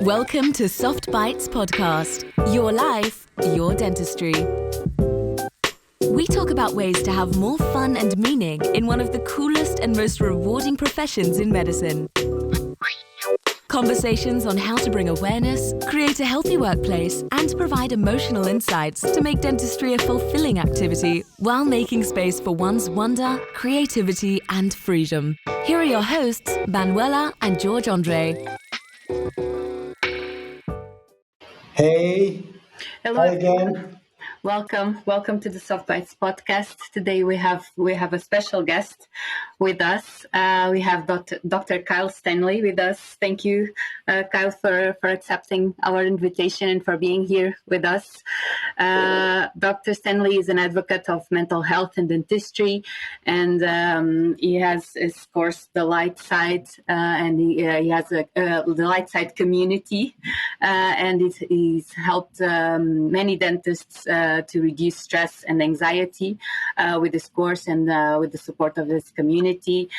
Welcome to Soft Bites Podcast. Your life, your dentistry. We talk about ways to have more fun and meaning in one of the coolest and most rewarding professions in medicine. Conversations on how to bring awareness, create a healthy workplace, and provide emotional insights to make dentistry a fulfilling activity while making space for one's wonder, creativity, and freedom. Here are your hosts, Manuela and George Andre. Hey, Hello, hi everyone. again. Welcome to the Soft Bites podcast. Today we have a special guest with us. We have Dr. Kyle Stanley with us. Thank you, Kyle, for accepting our invitation and for being here with us. Dr. Stanley is an advocate of mental health and dentistry, and he has his course, The Light Side, and he has the Light Side community, and he's helped many dentists to reduce stress and anxiety with this course and with the support of his community.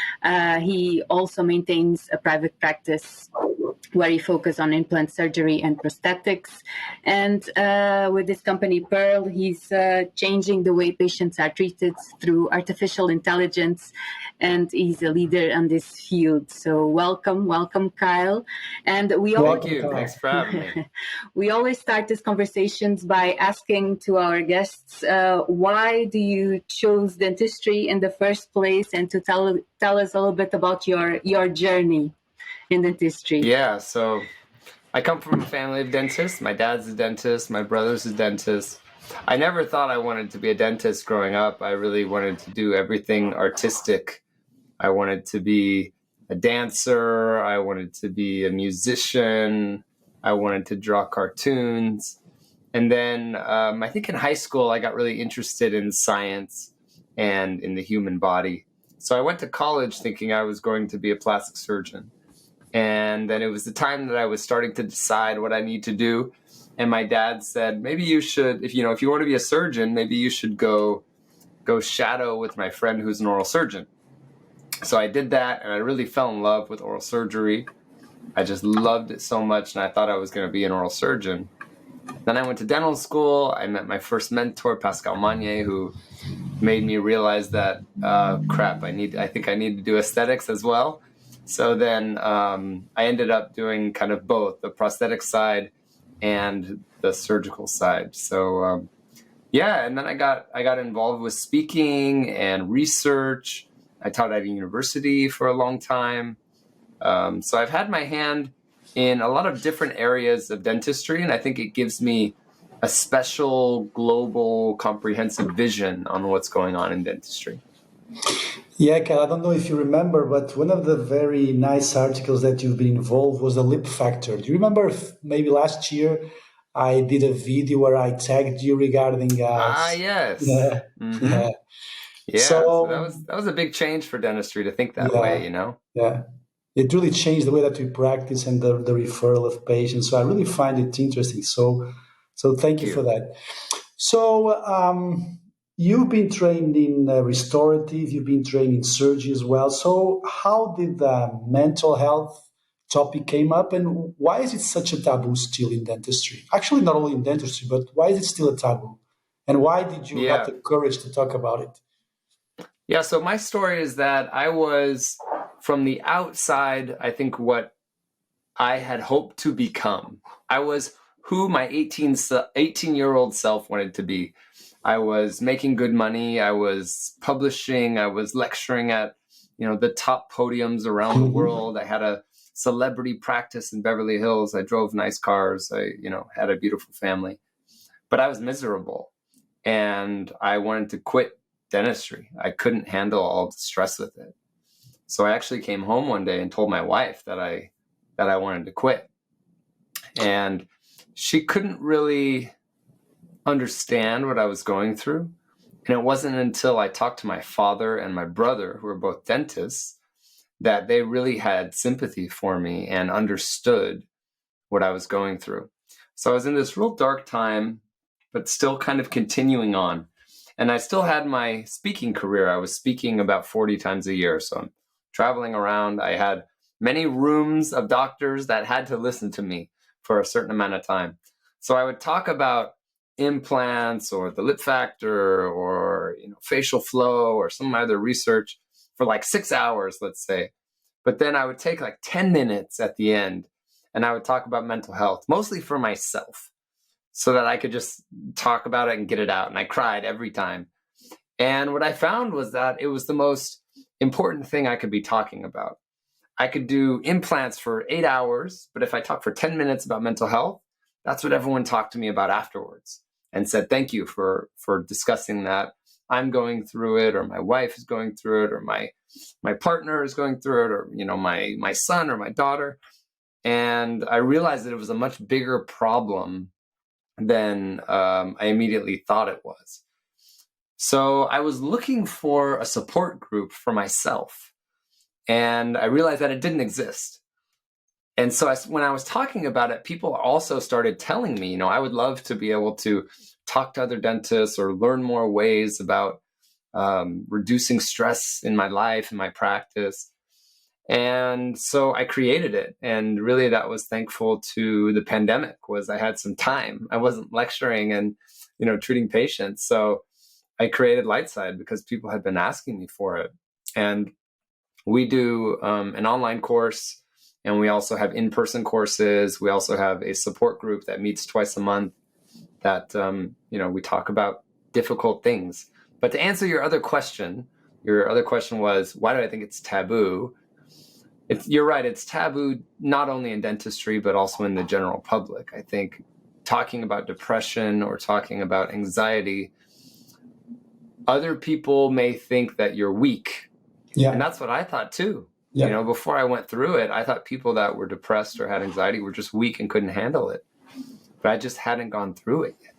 He also maintains a private practice where he focuses on implant surgery and prosthetics. And with this company, Pearl, he's changing the way patients are treated through artificial intelligence, and he's a leader in this field. So welcome, Kyle. And Thank you. Thanks for having me. We always start these conversations by asking to our guests, why do you choose dentistry in the first place, and to tell us a little bit about your journey in dentistry. Yeah, so I come from a family of dentists. My dad's a dentist. My brother's a dentist. I never thought I wanted to be a dentist growing up. I really wanted to do everything artistic. I wanted to be a dancer. I wanted to be a musician. I wanted to draw cartoons. And then I think in high school, I got really interested in science and in the human body. So I went to college thinking I was going to be a plastic surgeon. And then it was the time that I was starting to decide what I need to do. And my dad said, maybe you should, if you want to be a surgeon, maybe you should go shadow with my friend who's an oral surgeon. So I did that, and I really fell in love with oral surgery. I just loved it so much, and I thought I was going to be an oral surgeon. Then I went to dental school. I met my first mentor, Pascal Magnier, who made me realize that, I think I need to do aesthetics as well. So then I ended up doing kind of both, the prosthetic side and the surgical side. So and then I got involved with speaking and research. I taught at a university for a long time. So I've had my hand in a lot of different areas of dentistry, and I think it gives me a special global comprehensive vision on what's going on in dentistry. Yeah, Kel, I don't know if you remember, but one of the very nice articles that you've been involved was the lip factor. Do you remember maybe last year I did a video where I tagged you regarding... yes. Yeah. Mm-hmm. Yeah. Yeah, so that was a big change for dentistry to think that way, Yeah. It really changed the way that we practice and the referral of patients. So I really find it interesting. So thank you for that. So you've been trained in restorative, you've been trained in surgery as well. So how did the mental health topic came up, and why is it such a taboo still in dentistry? Actually, not only in dentistry, but why is it still a taboo? And why did you have the courage to talk about it? Yeah, so my story is that I was, from the outside, I think what I had hoped to become. I was who my 18-year-old self wanted to be. I was making good money. I was publishing. I was lecturing at, the top podiums around the world. I had a celebrity practice in Beverly Hills. I drove nice cars. I, had a beautiful family. But I was miserable, and I wanted to quit dentistry. I couldn't handle all the stress with it. So I actually came home one day and told my wife that I wanted to quit. And she couldn't really understand what I was going through. And it wasn't until I talked to my father and my brother, who are both dentists, that they really had sympathy for me and understood what I was going through. So I was in this real dark time, but still kind of continuing on. And I still had my speaking career. I was speaking about 40 times a year. So I'm traveling around. I had many rooms of doctors that had to listen to me for a certain amount of time. So I would talk about implants or the lip factor or facial flow or some other research for like 6 hours, let's say. But then I would take like 10 minutes at the end and I would talk about mental health, mostly for myself, so that I could just talk about it and get it out. And I cried every time. And what I found was that it was the most important thing I could be talking about. I could do implants for 8 hours, but if I talk for 10 minutes about mental health, that's what everyone talked to me about afterwards and said, thank you for discussing that. I'm going through it, or my wife is going through it, or my partner is going through it, or my son or my daughter. And I realized that it was a much bigger problem than I immediately thought it was. So I was looking for a support group for myself, and I realized that it didn't exist. And so when I was talking about it, people also started telling me, I would love to be able to talk to other dentists or learn more ways about reducing stress in my life and my practice. And so I created it. And really that was thankful to the pandemic. Was I had some time. I wasn't lecturing and, treating patients. So I created Lightside because people had been asking me for it. And we do an online course, and we also have in-person courses. We also have a support group that meets twice a month that, we talk about difficult things. But to answer your other question was, why do I think it's taboo? You're right, it's taboo not only in dentistry, but also in the general public. I think talking about depression or talking about anxiety, other people may think that you're weak. Yeah. And that's what I thought too. Yeah. Before I went through it, I thought people that were depressed or had anxiety were just weak and couldn't handle it. But I just hadn't gone through it yet.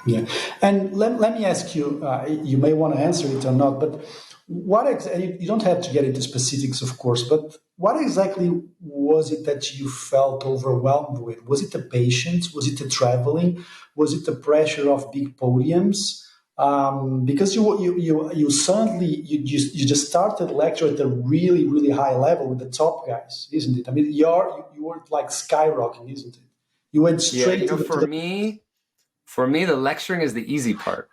Yeah. And let me ask you, you may want to answer it or not, but you don't have to get into specifics, of course, but what exactly was it that you felt overwhelmed with? Was it the patients? Was it the traveling? Was it the pressure of big podiums? Because you suddenly just started lecture at a really, really high level with the top guys, isn't it? I mean, you were like skyrocketing, isn't it? You went straight to the... For me, the lecturing is the easy part.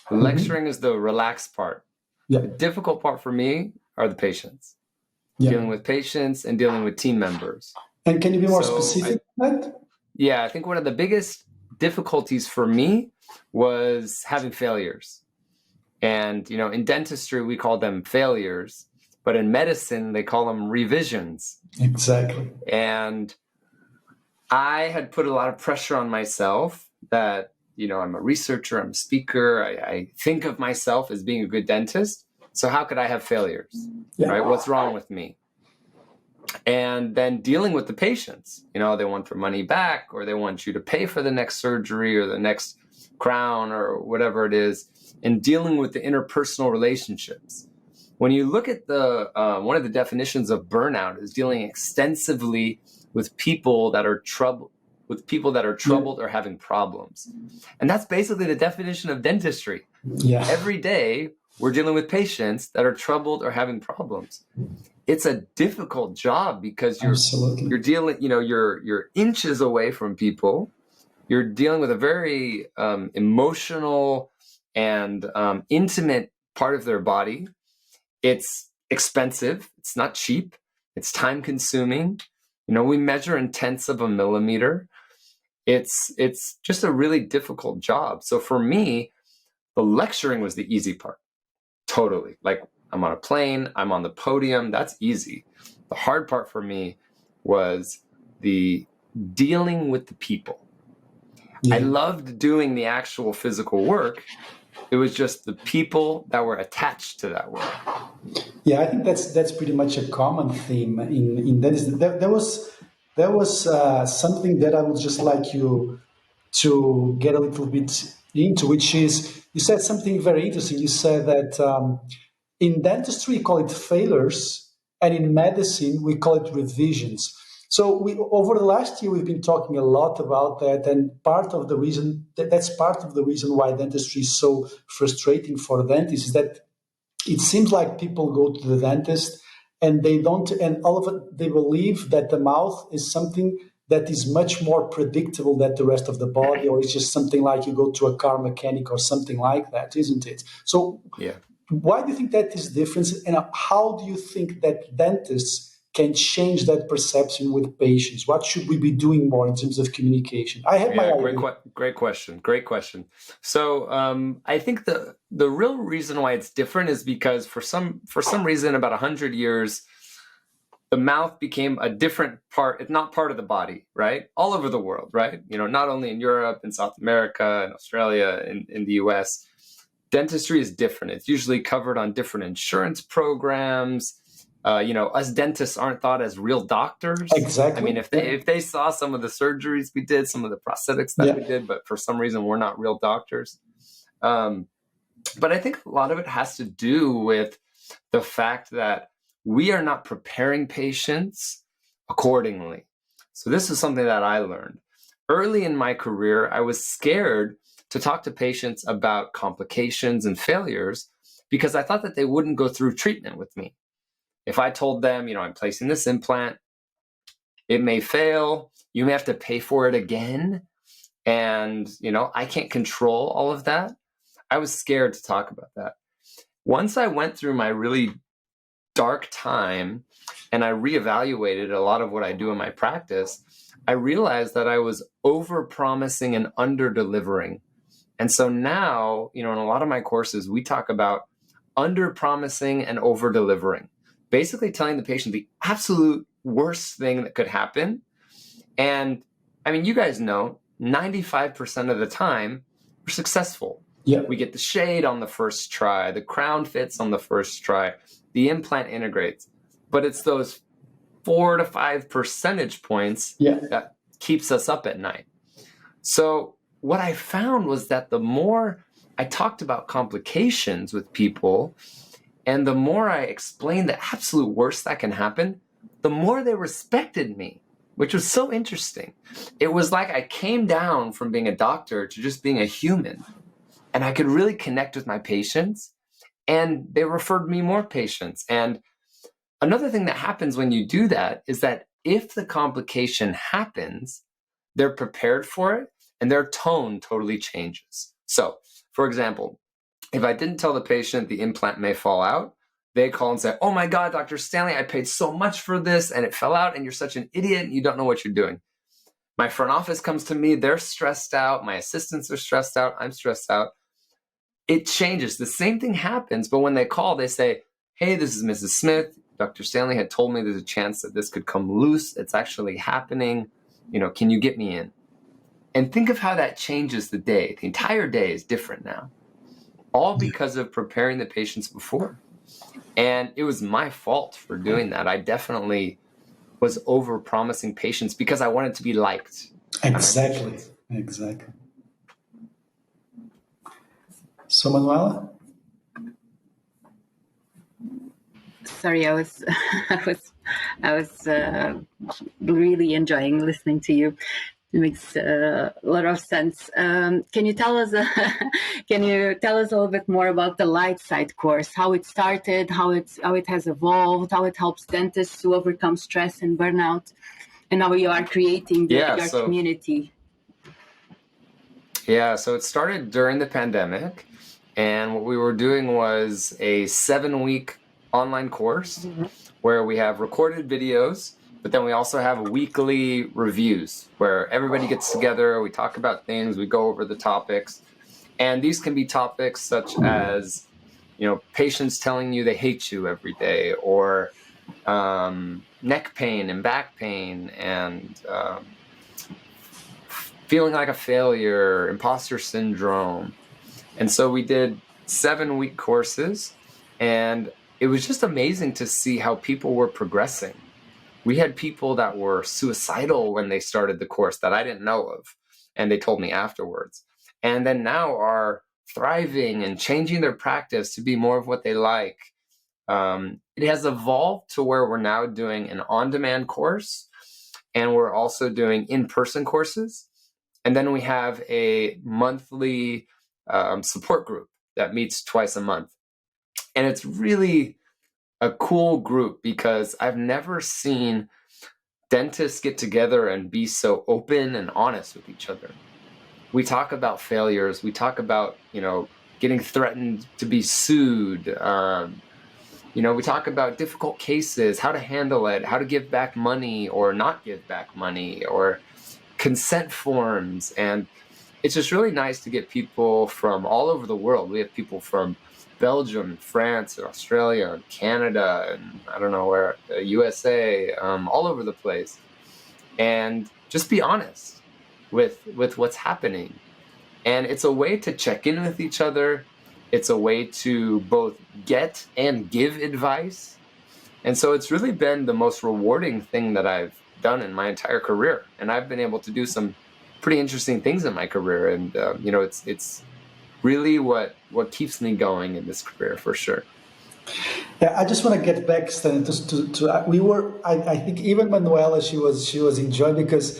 The lecturing is the relaxed part. Yeah. The difficult part for me are the patients. Yeah. Dealing with patients and dealing with team members. And can you be more specific on that? Yeah, I think one of the biggest difficulties for me was having failures. And, in dentistry, we call them failures, but in medicine, they call them revisions. Exactly. And I had put a lot of pressure on myself that, I'm a researcher, I'm a speaker, I think of myself as being a good dentist. So how could I have failures, right? What's wrong with me? And then dealing with the patients, they want their money back, or they want you to pay for the next surgery or the next crown or whatever it is, and dealing with the interpersonal relationships. When you look at one of the definitions of burnout is dealing extensively with people that are troubled or having problems. And that's basically the definition of dentistry. Yeah. Every day we're dealing with patients that are troubled or having problems. It's a difficult job because you're dealing, you're inches away from people. You're dealing with a very emotional and intimate part of their body. It's expensive. It's not cheap. It's time consuming. We measure in tenths of a millimeter. It's just a really difficult job. So for me, the lecturing was the easy part. Totally. Like, I'm on a plane, I'm on the podium, that's easy. The hard part for me was the dealing with the people. Yeah. I loved doing the actual physical work. It was just the people that were attached to that work. Yeah, I think that's pretty much a common theme in dentistry. There was something that I would just like you to get a little bit into, which is, you said something very interesting. You said that in dentistry, we call it failures, and in medicine, we call it revisions. So over the last year, we've been talking a lot about that, and that's part of the reason why dentistry is so frustrating for dentists, is that it seems like people go to the dentist and they believe that the mouth is something that is much more predictable than the rest of the body, or it's just something like you go to a car mechanic or something like that, isn't it? So Yeah. why do you think that is different, and how do you think that dentists can change that perception with patients? What should we be doing more in terms of communication? I have my idea. Great question. So I think the real reason why it's different is because for some reason about 100 years, the mouth became a different part. It's not part of the body, right? All over the world, right? Not only in Europe, in South America, in Australia, in the US. Dentistry is different. It's usually covered on different insurance programs. Us dentists aren't thought as real doctors. Exactly. I mean, if they saw some of the surgeries we did, some of the prosthetics that we did, but for some reason we're not real doctors. But I think a lot of it has to do with the fact that we are not preparing patients accordingly. So this is something that I learned. Early in my career, I was scared to talk to patients about complications and failures because I thought that they wouldn't go through treatment with me. If I told them, I'm placing this implant, it may fail, you may have to pay for it again, and, I can't control all of that. I was scared to talk about that. Once I went through my really dark time and I reevaluated a lot of what I do in my practice, I realized that I was over-promising and under-delivering. And so now, in a lot of my courses, we talk about under-promising and over-delivering, basically telling the patient the absolute worst thing that could happen. And I mean, you guys know, 95% of the time, we're successful. Yeah. We get the shade on the first try, the crown fits on the first try, the implant integrates. But it's those 4 to 5 percentage points that keeps us up at night. So what I found was that the more I talked about complications with people and the more I explained the absolute worst that can happen, the more they respected me, which was so interesting. It was like I came down from being a doctor to just being a human, and I could really connect with my patients, and they referred me more patients. And another thing that happens when you do that is that if the complication happens, they're prepared for it, and their tone totally changes. So, for example, if I didn't tell the patient the implant may fall out, they call and say, "Oh my God, Dr. Stanley, I paid so much for this and it fell out and you're such an idiot and you don't know what you're doing." My front office comes to me, they're stressed out, my assistants are stressed out, I'm stressed out. It changes. The same thing happens, but when they call, they say, "Hey, this is Mrs. Smith. Dr. Stanley had told me there's a chance that this could come loose. It's actually happening. Can you get me in?" And think of how that changes the day. The entire day is different now, all because of preparing the patients before. And it was my fault for doing that. I definitely was over-promising patients because I wanted to be liked. Exactly. So, Manuela? Sorry, I was really enjoying listening to you. It makes a lot of sense. Can you tell us a little bit more about the Light Side course? How it started, how it has evolved, how it helps dentists to overcome stress and burnout, and how you are creating your community? Yeah, so it started during the pandemic, and what we were doing was a 7-week online course where we have recorded videos. But then we also have weekly reviews where everybody gets together, we talk about things, we go over the topics. And these can be topics such as, patients telling you they hate you every day, or neck pain and back pain, and feeling like a failure, imposter syndrome. And so we did 7-week courses, and it was just amazing to see how people were progressing. We had people that were suicidal when they started the course that I didn't know of, and they told me afterwards. And then now are thriving and changing their practice to be more of what they like. It has evolved to where we're now doing an on-demand course, and we're also doing in-person courses. And then we have a monthly support group that meets twice a month. And it's really a cool group because I've never seen dentists get together and be so open and honest with each other. We talk about failures. We talk about, getting threatened to be sued. We talk about difficult cases, how to handle it, how to give back money or not give back money, or consent forms. And it's just really nice to get people from all over the world. We have people from Belgium, France, and Australia, and Canada, and I don't know where, USA, all over the place. And just be honest with what's happening. And it's a way to check in with each other. It's a way to both get and give advice. And so it's really been the most rewarding thing that I've done in my entire career. And I've been able to do some pretty interesting things in my career. And, it's really what keeps me going in this career, for sure. Yeah, I just want to get back, Stan, I think even Manuela, she was enjoying, because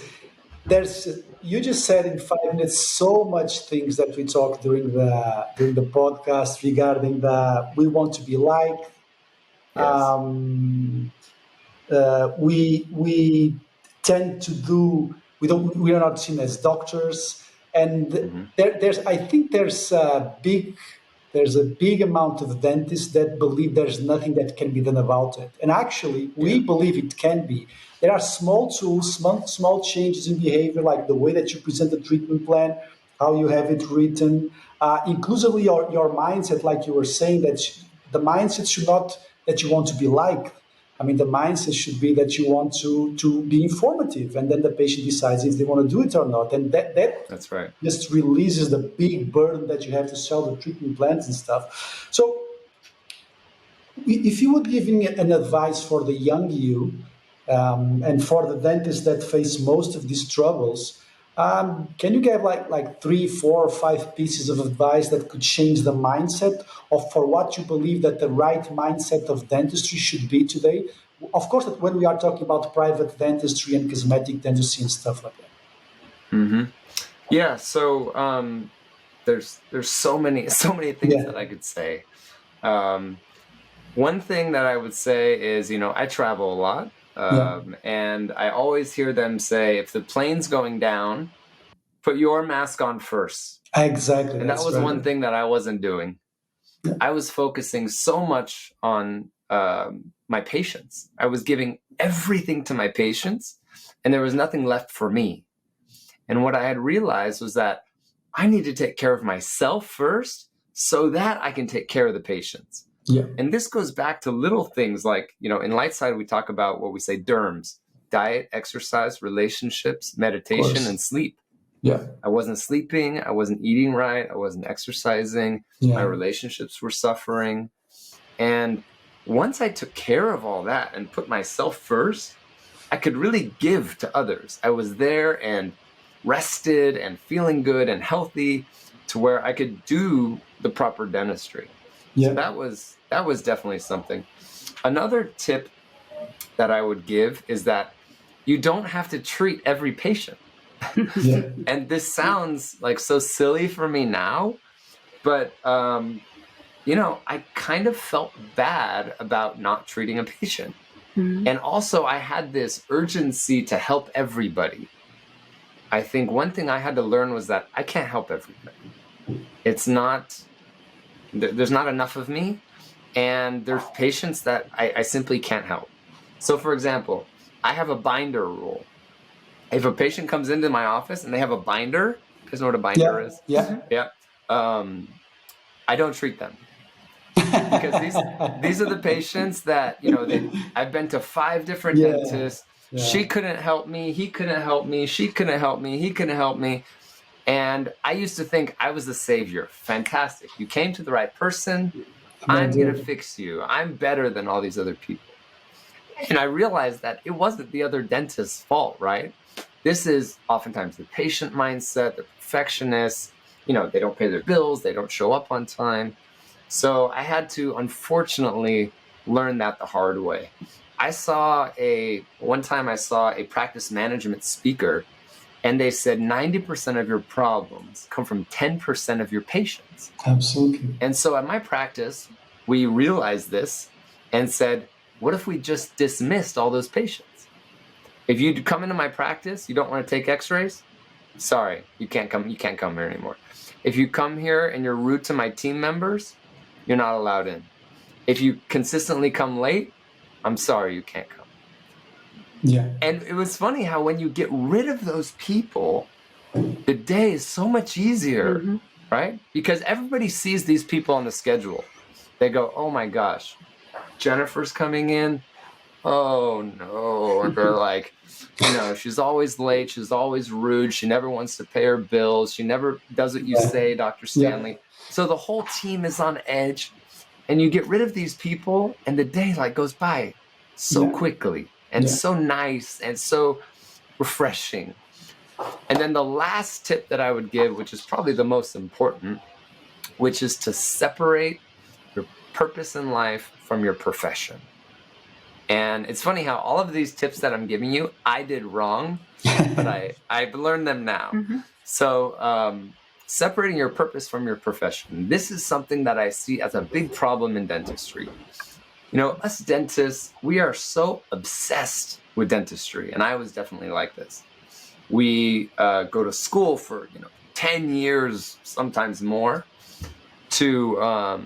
you just said in 5 minutes so much things that we talked during the podcast regarding we want to be liked. Yes. We tend to do, we are not seen as doctors, and I think there's a big amount of dentists that believe there's nothing that can be done about it. And actually, we believe it can be. There are small tools, small changes in behavior, like the way that you present the treatment plan, how you have it written, inclusively your mindset, like you were saying, that the mindset should not that you want to be liked. I mean, the mindset should be that you want to be informative, and then the patient decides if they want to do it or not. And that's right. Just releases the big burden that you have to sell the treatment plans and stuff. So if you would give me an advice for the young you, and for the dentists that face most of these troubles, can you give like 3, 4, or 5 pieces of advice that could change the mindset for what you believe that the right mindset of dentistry should be today? Of course, that when we are talking about private dentistry and cosmetic dentistry and stuff like that. Mm-hmm. Yeah. So there's so many things that I could say. One thing that I would say is, I travel a lot. And I always hear them say, if the plane's going down, put your mask on first. Exactly. And that was one thing that I wasn't doing. Yeah. I was focusing so much on my patients. I was giving everything to my patients, and there was nothing left for me. And what I had realized was that I need to take care of myself first so that I can take care of the patients. Yeah. And this goes back to little things like, in Lightside, we talk about what we say DERMS: diet, exercise, relationships, meditation, and sleep. Yeah. I wasn't sleeping. I wasn't eating right. I wasn't exercising. Yeah. My relationships were suffering. And once I took care of all that and put myself first, I could really give to others. I was there and rested and feeling good and healthy to where I could do the proper dentistry. Yeah. So that was definitely something. Another tip that I would give is that you don't have to treat every patient. Yeah. And this sounds like so silly for me now, but I kind of felt bad about not treating a patient. Mm-hmm. And also I had this urgency to help everybody. I think one thing I had to learn was that I can't help everybody. There's not enough of me, and there's patients that I simply can't help. So for example, I have a binder rule. If a patient comes into my office and they have a binder, you guys know what a binder is? Yeah. Yeah. I don't treat them. Because these are the patients that, I've been to 5 different dentists. Yeah. She couldn't help me. He couldn't help me. She couldn't help me. He couldn't help me. And I used to think I was the savior. Fantastic. You came to the right person. I'm going to fix you. I'm better than all these other people. And I realized that it wasn't the other dentist's fault, right? This is oftentimes the patient mindset, the perfectionists. They don't pay their bills. They don't show up on time. So I had to, unfortunately, learn that the hard way. One time I saw a practice management speaker, and they said 90% of your problems come from 10% of your patients. Absolutely. And so at my practice, we realized this and said, what if we just dismissed all those patients? If you come into my practice, you don't want to take x-rays, sorry, you can't come here anymore. If you come here and you're rude to my team members, you're not allowed in. If you consistently come late, I'm sorry, you can't come. Yeah. And it was funny how when you get rid of those people, the day is so much easier, right? Because everybody sees these people on the schedule. They go, oh my gosh, Jennifer's coming in. Oh no. And they're like, she's always late. She's always rude. She never wants to pay her bills. She never does what you say, Dr. Stanley. Yeah. So the whole team is on edge, and you get rid of these people and the day goes by so quickly and so nice and so refreshing. And then the last tip that I would give, which is probably the most important, which is to separate your purpose in life from your profession. And it's funny how all of these tips that I'm giving you, I did wrong, but I've learned them now. So separating your purpose from your profession. This is something that I see as a big problem in dentistry. Us dentists, we are so obsessed with dentistry, and I was definitely like this. We go to school for 10 years, sometimes more, to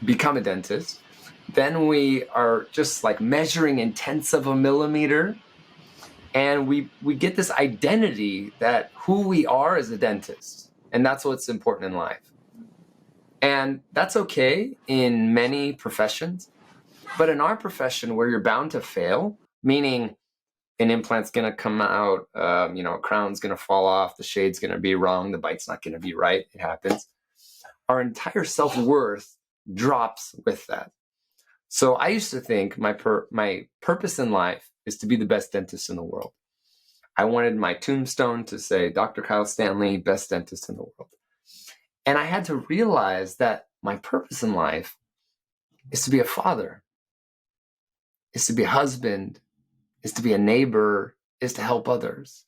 become a dentist. Then we are just measuring in tenths of a millimeter, and we get this identity that who we are as a dentist, and that's what's important in life. And that's okay in many professions, but in our profession where you're bound to fail, meaning an implant's going to come out, a crown's going to fall off, the shade's going to be wrong, the bite's not going to be right, it happens. Our entire self-worth drops with that. So I used to think my purpose in life is to be the best dentist in the world. I wanted my tombstone to say, Dr. Kyle Stanley, best dentist in the world. And I had to realize that my purpose in life is to be a father, is to be a husband, is to be a neighbor, is to help others.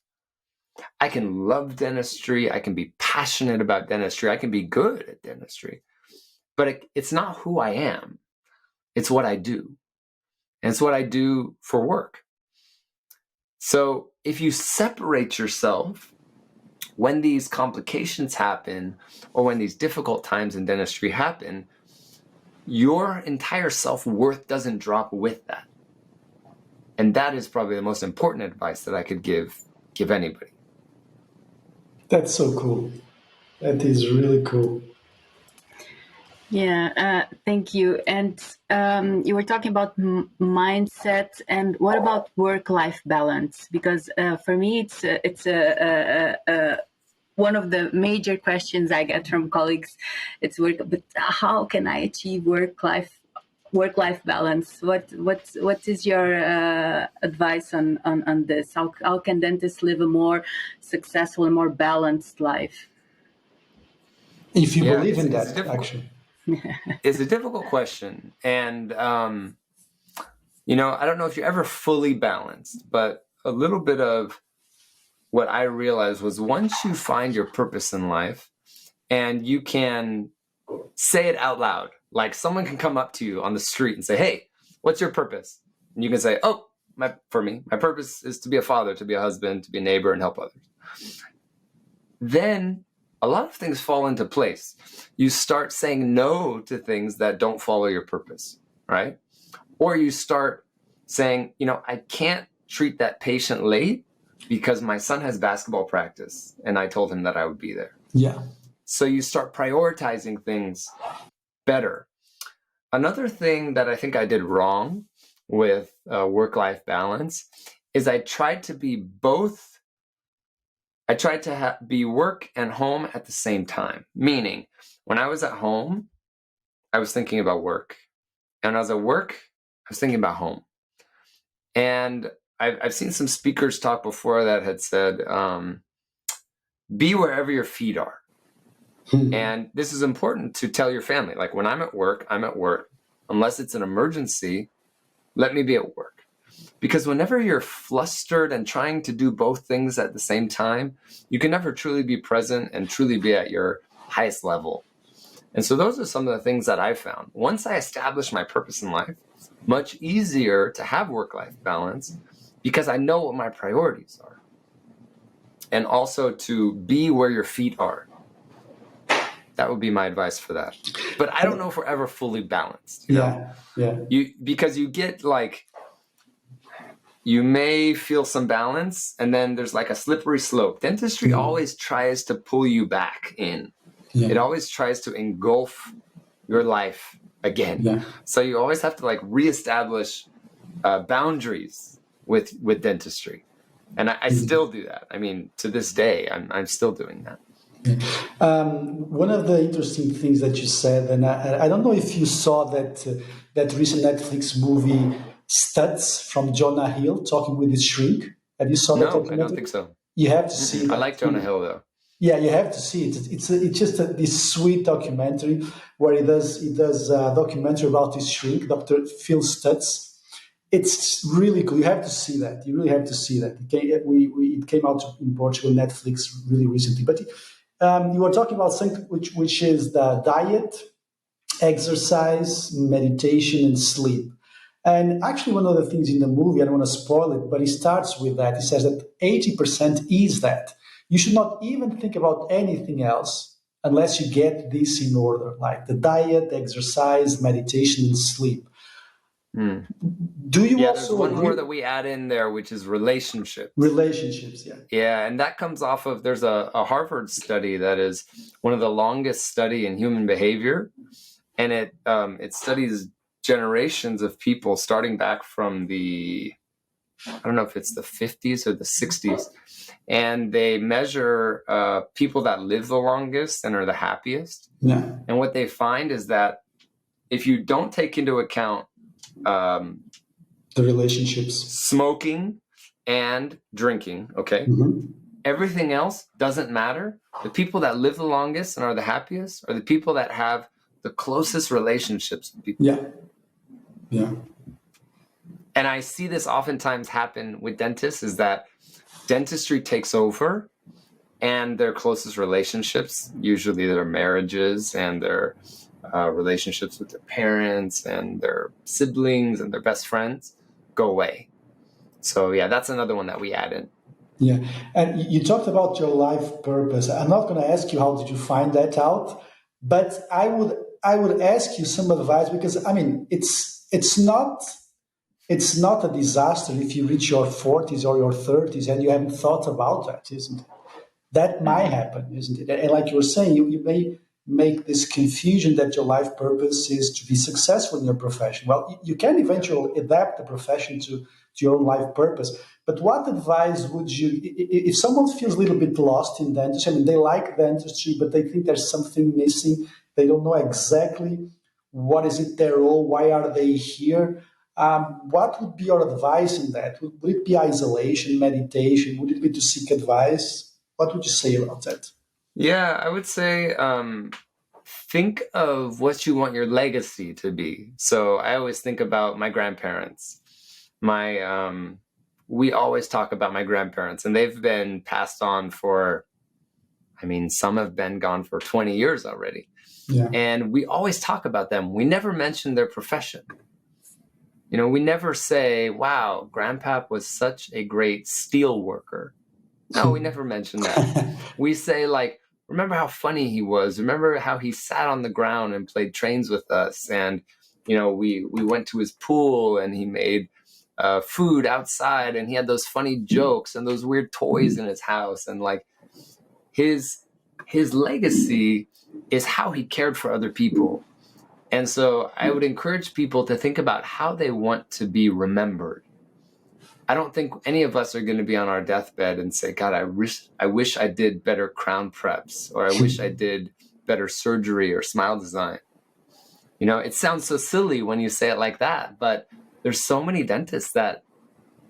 I can love dentistry. I can be passionate about dentistry. I can be good at dentistry. But it's not who I am. It's what I do. And it's what I do for work. So if you separate yourself when these complications happen or when these difficult times in dentistry happen, your entire self-worth doesn't drop with that. And that is probably the most important advice that I could give anybody. That's so cool. That is really cool. Yeah, thank you. And you were talking about mindset, and what about work-life balance? Because for me, it's one of the major questions I get from colleagues. It's work, but how can I achieve work-life balance? What is your advice on this? How can dentists live a more successful and more balanced life? If you believe in that, actually. It's a difficult question. And, I don't know if you're ever fully balanced, but a little bit of what I realized was once you find your purpose in life and you can say it out loud, like someone can come up to you on the street and say, hey, what's your purpose? And you can say, my purpose is to be a father, to be a husband, to be a neighbor, and help others. Then a lot of things fall into place. You start saying no to things that don't follow your purpose, right? Or you start saying, I can't treat that patient late because my son has basketball practice and I told him that I would be there. Yeah. So you start prioritizing things better. Another thing that I think I did wrong with work-life balance is I tried to be both. I tried to be work and home at the same time. Meaning, when I was at home, I was thinking about work. And when I was at work, I was thinking about home. And I've seen some speakers talk before that had said, be wherever your feet are. And this is important to tell your family. Like when I'm at work, I'm at work. Unless it's an emergency, let me be at work. Because whenever you're flustered and trying to do both things at the same time, you can never truly be present and truly be at your highest level. And so those are some of the things that I found. Once I established my purpose in life, much easier to have work-life balance because I know what my priorities are. And also to be where your feet are. That would be my advice for that. But I don't know if we're ever fully balanced. You know? Because you get like, you may feel some balance and then there's like a slippery slope. Dentistry always tries to pull you back in. It always tries to engulf your life again. So you always have to like reestablish boundaries with dentistry. And I still do that. I mean, to this day, I'm still doing that. One of the interesting things that you said, and I don't know if you saw that recent Netflix movie Studs from Jonah Hill talking with his shrink. Have you saw that? No, I don't think so. You have to see it. I like Jonah Hill though. Yeah, you have to see it. It's just this sweet documentary where he does a documentary about his shrink, Dr. Phil Stutz. It's really cool. You have to see that. You really have to see that. It came out in Portugal, Netflix, really recently. But you were talking about something which is the diet, exercise, meditation, and sleep. And actually, one of the things in the movie, I don't want to spoil it, but he starts with that. He says that 80% is that. You should not even think about anything else unless you get this in order, like the diet, exercise, meditation, and sleep. Do you also there's one more that we add in there, which is relationships. Relationships, yeah. Yeah, and that comes off of, there's a Harvard study that is one of the longest study in human behavior. And it studies generations of people starting back from I don't know if it's the 50s or the 60s. And they measure people that live the longest and are the happiest. Yeah. And what they find is that if you don't take into account the relationships, smoking and drinking, okay, everything else doesn't matter. The people that live the longest and are the happiest are the people that have the closest relationships with people. Yeah. And I see this oftentimes happen with dentists, is that dentistry takes over and their closest relationships, usually their marriages and their relationships with their parents and their siblings and their best friends, go away. So yeah, that's another one that we add in. Yeah. And you talked about your life purpose. I'm not going to ask you how did you find that out, but I would ask you some advice, because I mean, it's not a disaster if you reach your 40s or your 30s and you haven't thought about that, isn't it? That might happen, isn't it? And like you were saying, you may make this confusion that your life purpose is to be successful in your profession. Well, you can eventually adapt the profession to your own life purpose. But what advice would you, if someone feels a little bit lost in dentistry, I mean, they like dentistry, but they think there's something missing, they don't know exactly what is it their role, why are they here? What would be your advice in that? Would it be isolation, meditation? Would it be to seek advice? What would you say about that? Yeah, I would say think of what you want your legacy to be. So I always think about my grandparents. We always talk about my grandparents, and they've been passed on for, I mean, some have been gone for 20 years already. Yeah. And we always talk about them. We never mention their profession. You know, we never say, wow, Grandpap was such a great steel worker. No, we never mention that. We say, like, remember how funny he was. Remember how he sat on the ground and played trains with us. And, you know, we went to his pool and he made food outside, and he had those funny jokes and those weird toys in his house. And like his legacy is how he cared for other people. And so I would encourage people to think about how they want to be remembered. I don't think any of us are going to be on our deathbed and say, God, I wish I did better crown preps, or I wish I did better surgery or smile design. You know, it sounds so silly when you say it like that, but there's so many dentists that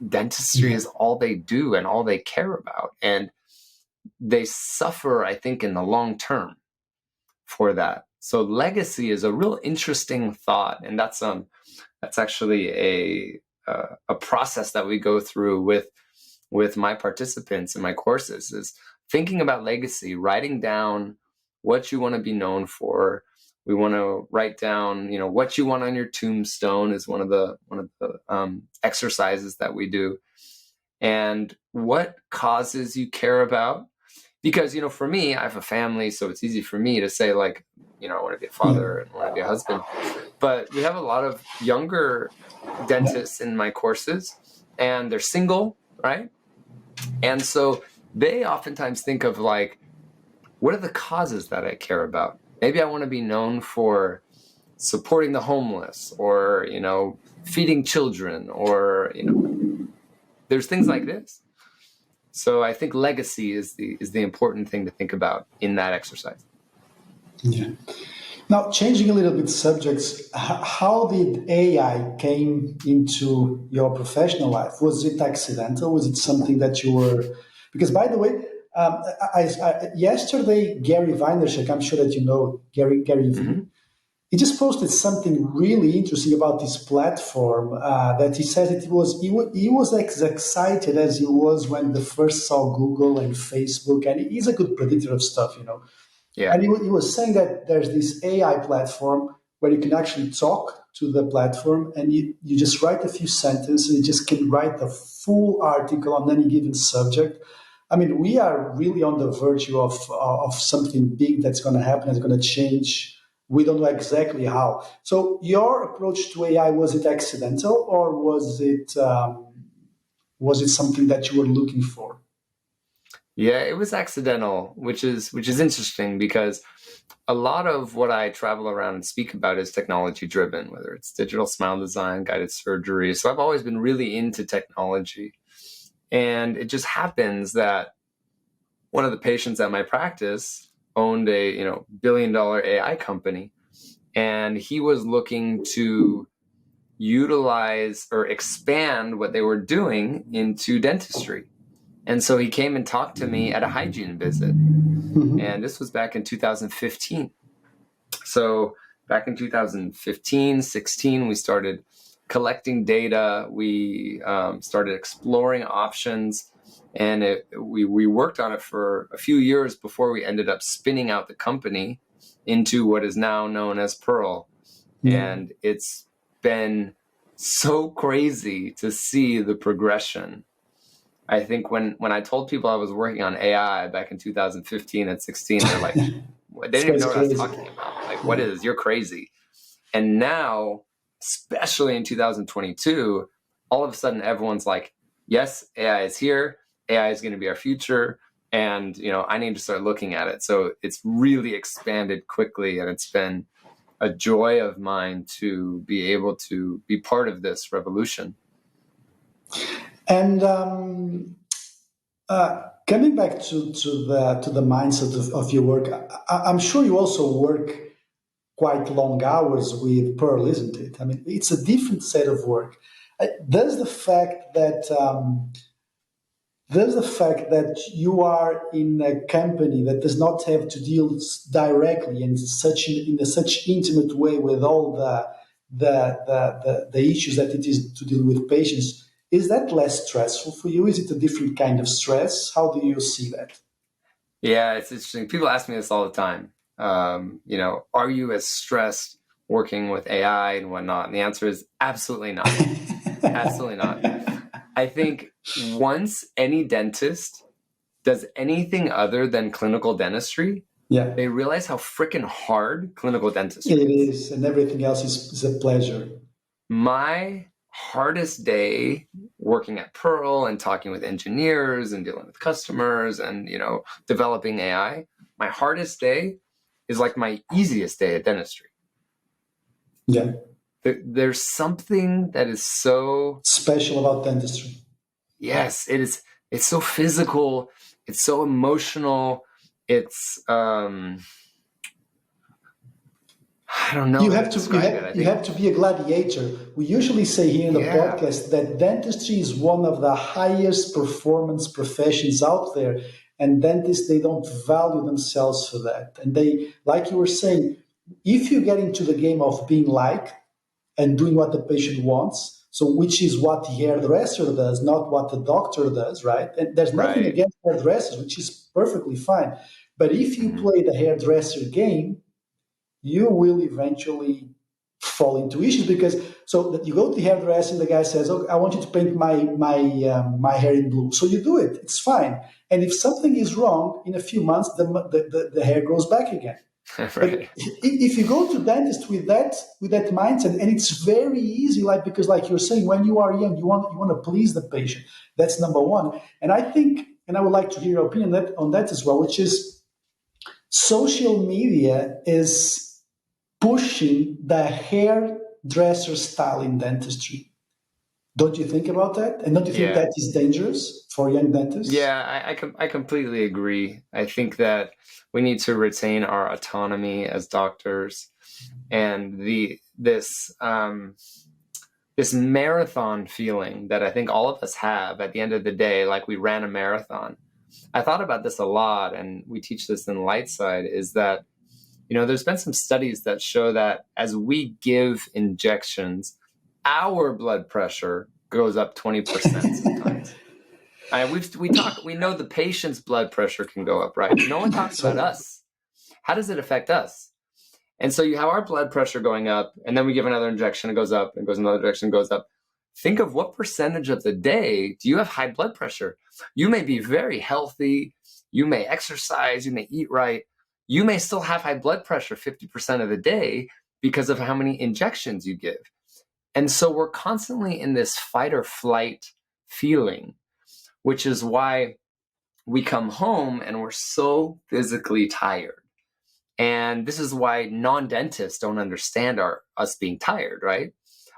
dentistry is all they do and all they care about. And they suffer, I think, in the long term for that. So legacy is a real interesting thought. And that's actually a process that we go through with my participants in my courses, is thinking about legacy, writing down what you want to be known for, We want to write down, what you want on your tombstone is one of the exercises that we do. And what causes you care about? Because, for me, I have a family, so it's easy for me to say, like, I want to be a father and I want to be a husband. But we have a lot of younger dentists in my courses, and they're single, right? And so they oftentimes think of, like, what are the causes that I care about? Maybe I want to be known for supporting the homeless, or, feeding children, or, there's things like this. So I think legacy is the important thing to think about in that exercise. Yeah. Now, changing a little bit subjects, how did AI came into your professional life? Was it accidental? Was it something that you were... Because, by the way, yesterday, Gary Vaynerchuk, I'm sure that you know Gary V, he just posted something really interesting about this platform, that he said he was as excited as he was when they first saw Google and Facebook, and he's a good predictor of stuff, Yeah. And he was saying that there's this AI platform where you can actually talk to the platform, and you just write a few sentences, and you just can write a full article on any given subject. I mean, we are really on the verge of something big that's going to happen, that's going to change. We don't know exactly how. So your approach to AI, was it accidental, or was it something that you were looking for? Yeah, it was accidental, which is interesting, because a lot of what I travel around and speak about is technology driven, whether it's digital smile design, guided surgery. So I've always been really into technology. And it just happens that one of the patients at my practice owned a $1 billion AI company, and he was looking to utilize or expand what they were doing into dentistry. And so he came and talked to me at a hygiene visit. And this was back in 2015. So back in 2015, 16, we started collecting data. We started exploring options, and we worked on it for a few years before we ended up spinning out the company into what is now known as Pearl. And it's been so crazy to see the progression. I think when I told people I was working on AI back in 2015 and 16, they're like, they didn't even know what I was talking about. Like, what is, you're crazy. And now, especially in 2022, all of a sudden everyone's like, yes, AI is here. AI is going to be our future. And, I need to start looking at it. So it's really expanded quickly, and it's been a joy of mine to be able to be part of this revolution. And coming back to the mindset of your work, I'm sure you also work quite long hours with Pearl, isn't it? I mean, it's a different set of work. Does the fact that you are in a company that does not have to deal directly in such intimate way with all the issues that it is to deal with patients, is that less stressful for you? Is it a different kind of stress? How do you see that? Yeah, it's interesting. People ask me this all the time. Are you as stressed working with AI and whatnot? And the answer is absolutely not. Absolutely not. I think once any dentist does anything other than clinical dentistry, they realize how freaking hard clinical dentistry is. And everything else is a pleasure. My hardest day working at Pearl and talking with engineers and dealing with customers and, developing AI, my hardest day is like my easiest day at dentistry. Yeah. There's something that is so special about dentistry. Yes, it is. It's so physical. It's so emotional. It's, I don't know. You have to be a gladiator. We usually say here in the podcast that dentistry is one of the highest performance professions out there, and dentists, they don't value themselves for that. And they, like you were saying, if you get into the game of being liked and doing what the patient wants, so which is what the hairdresser does, not what the doctor does, right? And there's nothing against hairdressers, which is perfectly fine. But if you play the hairdresser game, you will eventually fall into issues because so that you go to the hairdresser and the guy says, "Okay, I want you to paint my hair in blue." So you do it; it's fine. And if something is wrong, in a few months, the hair grows back again. Right. But if you go to dentist with that mindset, and it's very easy, like because like you're saying, when you are young, you want to please the patient. That's number one. And I think, and I would like to hear your opinion on that as well, which is social media is pushing the hairdresser style in dentistry. Don't you think about that? And don't you think that is dangerous for young dentists? Yeah, I completely agree. I think that we need to retain our autonomy as doctors, and this marathon feeling that I think all of us have at the end of the day, like we ran a marathon. I thought about this a lot, and we teach this in Lightside, is that, there's been some studies that show that as we give injections, our blood pressure goes up 20% sometimes. We know the patient's blood pressure can go up, right? No one talks about us. How does it affect us? And so you have our blood pressure going up, and then we give another injection, it goes up, and goes another injection, goes up. Think of what percentage of the day do you have high blood pressure? You may be very healthy, you may exercise, you may eat right, you may still have high blood pressure 50% of the day because of how many injections you give. And so we're constantly in this fight or flight feeling, which is why we come home and we're so physically tired. And this is why non-dentists don't understand us being tired, right?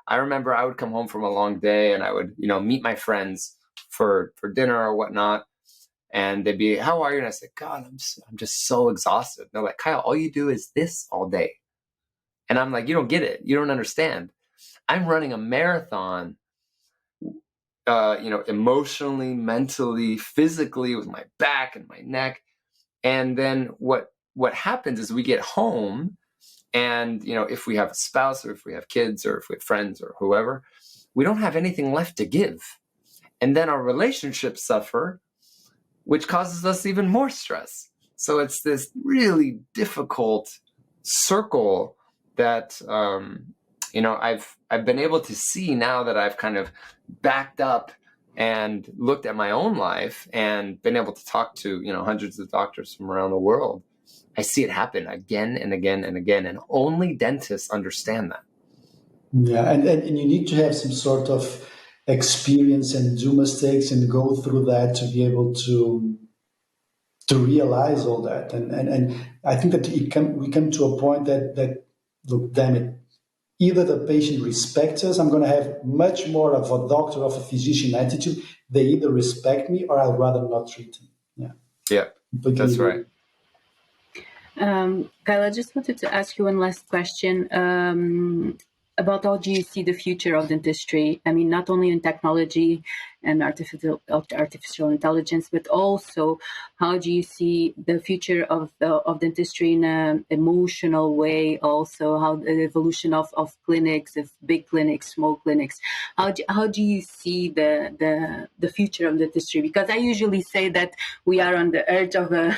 I remember I would come home from a long day and I would, meet my friends for dinner or whatnot. And they'd be, "How are you?" And I said, "God, I'm just so exhausted." And they're like, "Kyle, all you do is this all day." And I'm like, "You don't get it. You don't understand. I'm running a marathon, emotionally, mentally, physically, with my back and my neck." And then what happens is we get home, and if we have a spouse or if we have kids or if we have friends or whoever, we don't have anything left to give. And then our relationships suffer, which causes us even more stress. So it's this really difficult circle that I've been able to see now that I've kind of backed up and looked at my own life and been able to talk to hundreds of doctors from around the world. I see it happen again and again and again, and only dentists understand that. Yeah, and you need to have some sort of experience and do mistakes and go through that to be able to realize all that. And I think that we come to a point that look, damn it, either the patient respects us, I'm going to have much more of a doctor, of a physician attitude. They either respect me or I'd rather not treat them. Yeah, that's right. Kyle, I just wanted to ask you one last question about how do you see the future of dentistry? I mean, not only in technology and artificial intelligence, but also how do you see the future of dentistry in an emotional way? Also, how the evolution of clinics, of big clinics, small clinics. How do you see the future of dentistry? Because I usually say that we are on the edge of a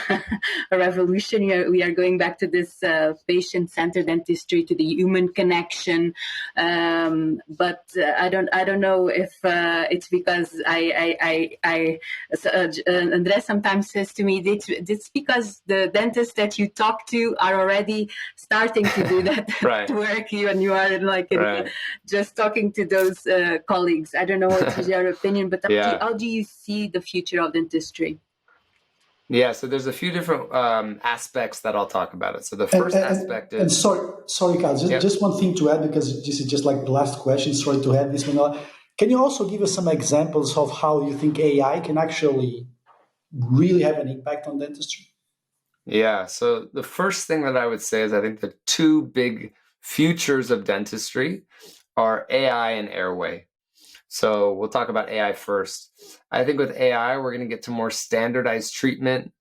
revolution. We are going back to this patient-centered dentistry, to the human connection. But I don't know if it's because André sometimes says to me, it's because the dentists that you talk to are already starting to do that right. work, and you are right. just talking to those colleagues. I don't know what is your opinion, but how do you see the future of dentistry? Yeah, so there's a few different aspects that I'll talk about it. So the first aspect is... And sorry, Carl, just one thing to add, because this is just like the last question. Sorry to have this one. Can you also give us some examples of how you think AI can actually really have an impact on dentistry? Yeah, so the first thing that I would say is I think the two big futures of dentistry are AI and airway. So we'll talk about AI first. I think with AI, we're going to get to more standardized treatment.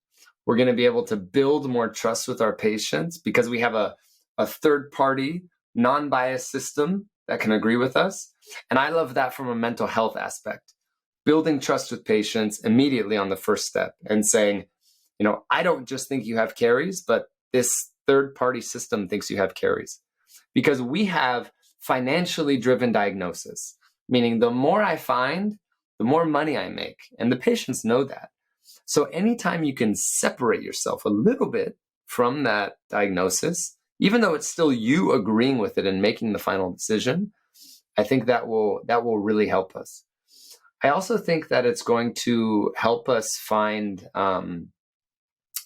We're going to be able to build more trust with our patients because we have a third-party, non-biased system that can agree with us. And I love that from a mental health aspect. Building trust with patients immediately on the first step and saying, I don't just think you have caries, but this third-party system thinks you have caries. Because we have financially driven diagnosis, meaning the more I find, the more money I make. And the patients know that. So anytime you can separate yourself a little bit from that diagnosis, even though it's still you agreeing with it and making the final decision, I think that will really help us. I also think that it's going to help us find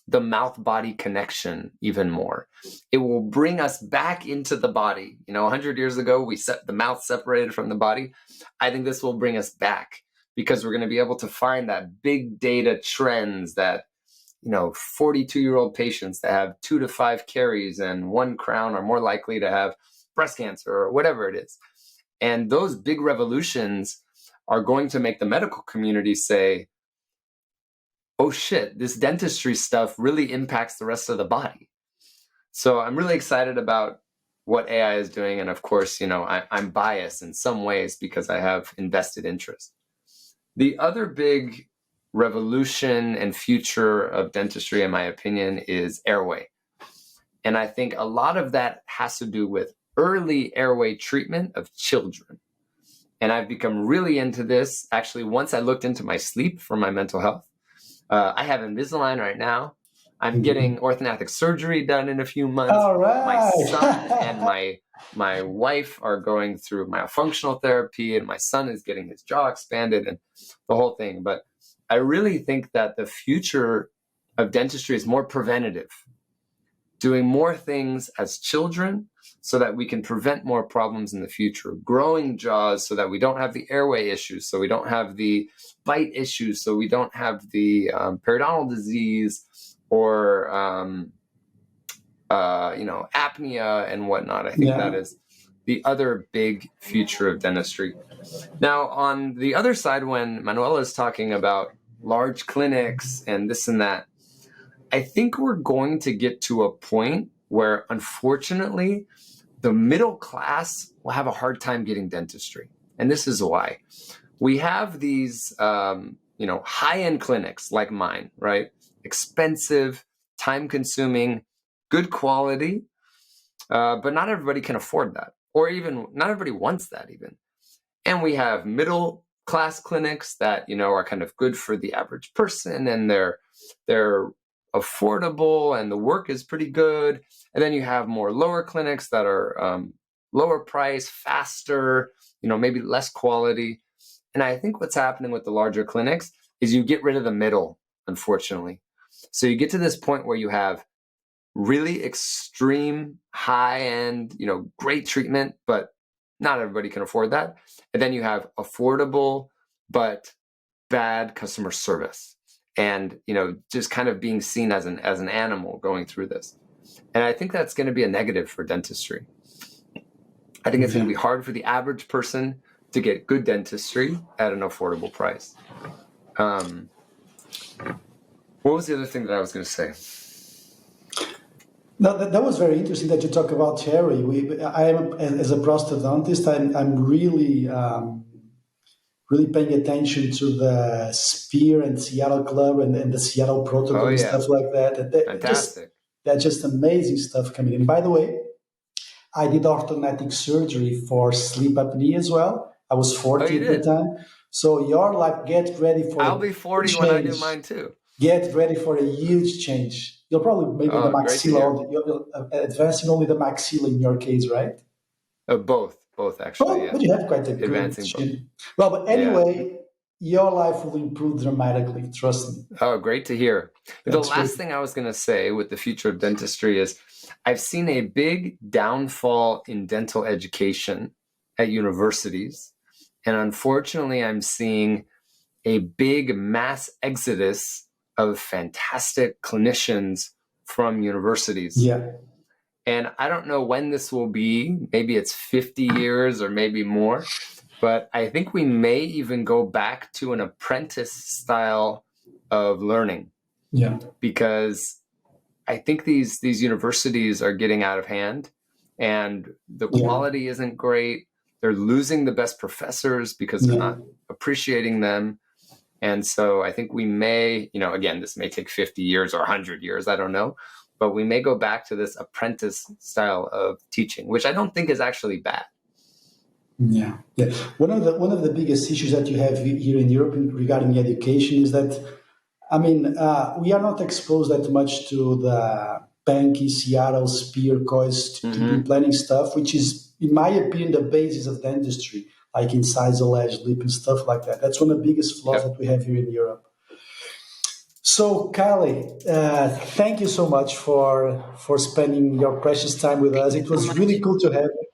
the mouth-body connection even more. It will bring us back into the body. 100 years ago, the mouth separated from the body. I think this will bring us back because we're going to be able to find that big data trends that, 42-year-old patients that have 2 to 5 caries and 1 crown are more likely to have breast cancer or whatever it is. And those big revolutions are going to make the medical community say, oh shit, this dentistry stuff really impacts the rest of the body. So I'm really excited about what AI is doing. And of course, I'm biased in some ways because I have invested interest. The other big revolution and future of dentistry, in my opinion, is airway. And I think a lot of that has to do with early airway treatment of children. And I've become really into this. Actually, once I looked into my sleep for my mental health. I have Invisalign right now. I'm getting orthodontic surgery done in a few months. All right. My son and my wife are going through myofunctional therapy, and my son is getting his jaw expanded and the whole thing. But I really think that the future of dentistry is more preventative, doing more things as children so that we can prevent more problems in the future, growing jaws so that we don't have the airway issues, so we don't have the bite issues, so we don't have the periodontal disease or apnea and whatnot. I think that is the other big future of dentistry. Now, on the other side, when Manuela is talking about large clinics and this and that, I think we're going to get to a point where, unfortunately, the middle class will have a hard time getting dentistry. And this is why. We have these, high-end clinics like mine, right? Expensive, time-consuming, good quality, but not everybody can afford that. Or even, not everybody wants that even. And we have middle-class clinics that, are kind of good for the average person, and they're affordable and the work is pretty good. And then you have more lower clinics that are lower price, faster, maybe less quality. And I think what's happening with the larger clinics is you get rid of the middle, unfortunately. So you get to this point where you have really extreme, high-end, great treatment, but not everybody can afford that. And then you have affordable, but bad customer service. And, just kind of being seen as an animal going through this. And I think that's going to be a negative for dentistry. I think it's going to be hard for the average person to get good dentistry at an affordable price. What was the other thing that I was going to say? No, that was very interesting that you talk about Terry. I am, as a prosthodontist, I'm really paying attention to the Spear and Seattle Club and the Seattle Protocol and stuff like that. Fantastic. That's just amazing stuff coming in. By the way, I did orthodontic surgery for sleep apnea as well. I was 40 at the time. So you're like, get ready for I'll be 40 when I do mine too. Get ready for a huge change. You'll probably maybe the maxilla, you're advancing only the maxilla in your case, right? Both actually. But you have quite a good chin. Well, but anyway, your life will improve dramatically. Trust me. Oh, great to hear. But the last thing I was going to say with the future of dentistry is I've seen a big downfall in dental education at universities. And unfortunately, I'm seeing a big mass exodus of fantastic clinicians from universities. Yeah. And I don't know when this will be. Maybe it's 50 years or maybe more. But I think we may even go back to an apprentice style of learning. Yeah. Because I think these universities are getting out of hand and the quality isn't great. They're losing the best professors because they're not appreciating them. And so I think we may, again, this may take 50 years or 100 years, I don't know. but we may go back to this apprentice style of teaching, which I don't think is actually bad. Yeah, yeah. One of the biggest issues that you have here in Europe regarding education is that, I mean, we are not exposed that much to the Pankey, Seattle, Spear, Coist, to implanting stuff, which is, in my opinion, the basis of dentistry, like incisal edge, lip, and stuff like that. That's one of the biggest flaws that we have here in Europe. So, Kylie, thank you so much for spending your precious time with us. It was really cool to have you.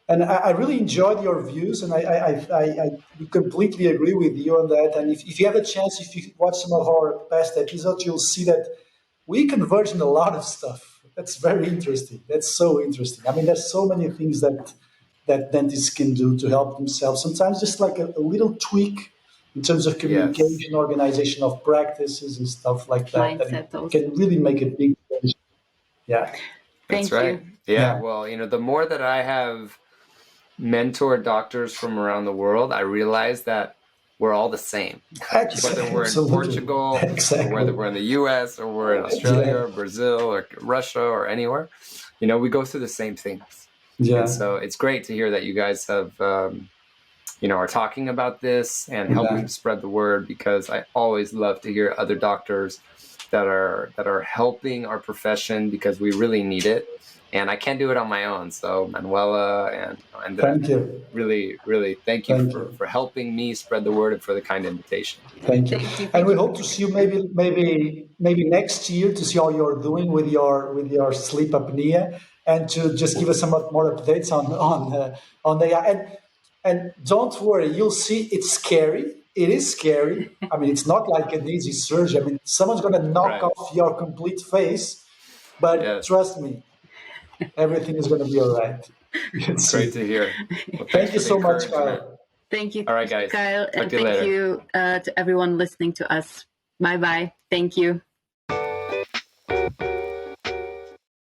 And I really enjoyed your views, and I completely agree with you on that. And if you have a chance, if you watch some of our past episodes, you'll see that we converge in a lot of stuff. That's very interesting. That's so interesting. I mean, there's so many things that dentists can do to help themselves. Sometimes just like a little tweak in terms of communication, organization of practices and stuff like that, Mindset that can really make a big difference. Yeah. That's right. Yeah. Well, the more that I have mentored doctors from around the world, I realize that we're all the same. Whether we're in Portugal, or whether we're in the US, or we're in Australia, or Brazil, or Russia, or anywhere, we go through the same things. Yeah. And so it's great to hear that you guys have, are talking about this and helping to spread the word, because I always love to hear other doctors that are helping our profession, because we really need it. And I can't do it on my own. So Manuela and thank you. Really, really thank you for helping me spread the word and for the kind invitation. Thank you. And we hope to see you maybe next year to see how you're doing with your sleep apnea, and to just give us some more updates on the AI. And don't worry, you'll see it's scary. It is scary. I mean, it's not like an easy surgery. I mean, someone's going to knock off your complete face, but trust me, everything is going to be all right. Great to hear. Well, thank you so much, Kyle. Thank you. All right, guys. Kyle, and thank you to everyone listening to us. Bye-bye. Thank you.